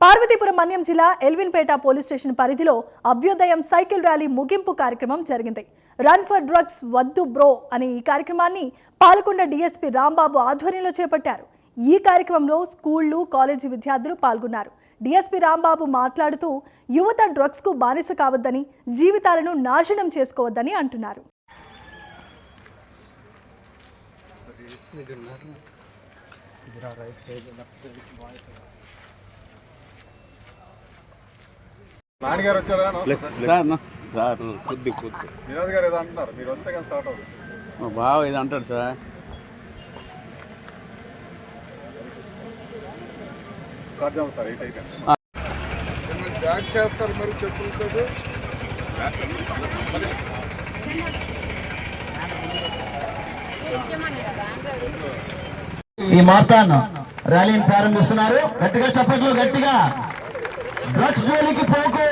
పార్వతీపురం మన్యం జిల్లా Elvinpeta police station పరిధిలో అభ్యుదయం cycle rally ముగింపు కార్యక్రమం జరిగింది. రన్ ఫర్ డ్రగ్స్ వద్దు బ్రో అనే ఈ కార్యక్రమాన్ని పాల్కొండ డీఎస్పీ రాంబాబు ఆధ్వర్యంలో చేపట్టారు. ఈ కార్యక్రమంలో స్కూళ్లు, కాలేజీ విద్యార్థులు పాల్గొన్నారు. డీఎస్పీ రాంబాబు మాట్లాడుతూ యువత డ్రగ్స్ కు బానిస కావద్దని, జీవితాలను నాశనం చేసుకోవద్దని అంటున్నారు. నాన్నగారు వచ్చారా? వినోద్ గారు ఏదో అంటున్నారు, మీరు వస్తే కానీ స్టార్ట్ అవుతుంది. బాగా ఇది అంటాడు సార్. స్టార్ట్ చేద్దాం సార్. 8 అయిపోయింది. బ్యాక్ చేస్తారు మరి చెప్పులతో. ఈ మాతాను ర్యాలీని ప్రారంభిస్తున్నారు. గట్టిగా చప్పట్లు, గట్టిగా. డ్రగ్స్ జోలికి పోకు.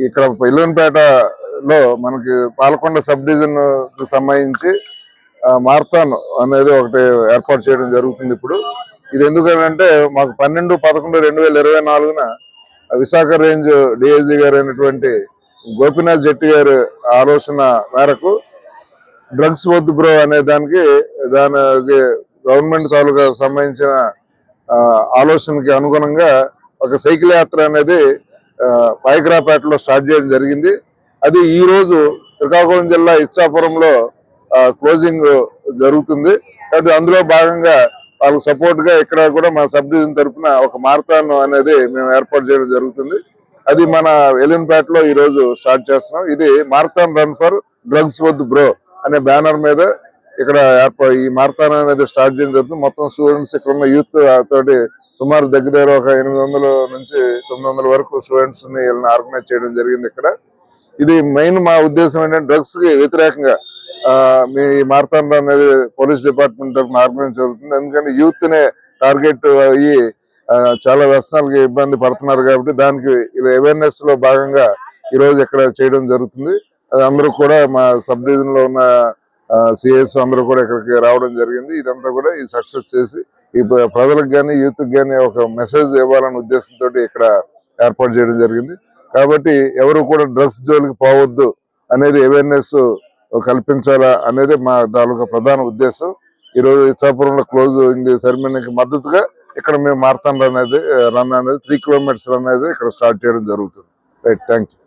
ఇక్కడ ఎల్విన్పేటలో మనకి పాలకొండ సబ్ డివిజన్ కు సంబంధించి మారథాన్ అనేది ఒకటి ఏర్పాటు చేయడం జరుగుతుంది. ఇప్పుడు ఇది ఎందుకంటే మాకు 12/11/2024 విశాఖ రేంజ్ డిఐజీ గారు అయినటువంటి గోపీనాథ్ జెట్టి గారి ఆలోచన మేరకు డ్రగ్స్ వద్దు బ్రో అనే దానికి గవర్నమెంట్ తాలూకా సంబంధించిన ఆలోచనకి అనుగుణంగా ఒక సైకిల్ యాత్ర అనేది పాయకరాపేటలో స్టార్ట్ చేయడం జరిగింది. అది ఈ రోజు శ్రీకాకుళం జిల్లా ఇచ్చాపురంలో క్లోజింగ్ జరుగుతుంది. కాబట్టి అందులో భాగంగా వాళ్ళకి సపోర్ట్ గా ఇక్కడ కూడా మా సబ్ డివిజన్ తరఫున ఒక మారథాన్ అనేది మేము ఏర్పాటు చేయడం జరుగుతుంది. అది మన ఎల్విన్పేటలో ఈ రోజు స్టార్ట్ చేస్తున్నాం. ఇది మారథాన్ రన్ ఫర్ డ్రగ్స్ వద్దు బ్రో అనే బ్యానర్ మీద ఇక్కడ ఈ మారథాన్ అనేది స్టార్ట్ చేయడం జరుగుతుంది. మొత్తం స్టూడెంట్స్ ఇక్కడ ఉన్న యూత్ తోటి సుమారు దగ్గర ఒక 800 నుంచి 900 వరకు స్టూడెంట్స్ ని ఆర్గనైజ్ చేయడం జరిగింది. ఇక్కడ ఇది మెయిన్ మా ఉద్దేశం ఏంటంటే డ్రగ్స్ కి వ్యతిరేకంగా మీ మారథాన్ అనేది పోలీస్ డిపార్ట్మెంట్ తరఫున ఆర్గనైజ్ జరుగుతుంది. ఎందుకంటే యూత్ నే టార్గెట్ అయ్యి చాలా వ్యసనాలకి ఇబ్బంది పడుతున్నారు. కాబట్టి దానికి అవేర్నెస్ లో భాగంగా ఈ రోజు ఇక్కడ చేయడం జరుగుతుంది. అది అందరూ కూడా మా సబ్ డివిజన్ లో ఉన్న సిఎస్ అందరూ కూడా ఇక్కడికి రావడం జరిగింది. ఇదంతా కూడా ఈ సక్సెస్ చేసి ఈ ప్రజలకు కానీ యూత్ కానీ ఒక మెసేజ్ ఇవ్వాలనే ఉద్దేశంతో ఇక్కడ ఏర్పాటు చేయడం జరిగింది. కాబట్టి ఎవరు కూడా డ్రగ్స్ జోలికి పోవద్దు అనేది అవేర్నెస్ కల్పించాలా అనేది మా తాలూకా ప్రధాన ఉద్దేశం. ఈ రోజు ఇచ్చాపురంలో క్లోజింగ్ సెరమనీకి మద్దతుగా ఇక్కడ మేము మారథాన్ రన్ అనేది 3 కిలోమీటర్స్ అనేది ఇక్కడ స్టార్ట్ చేయడం జరుగుతుంది. Right, thank you.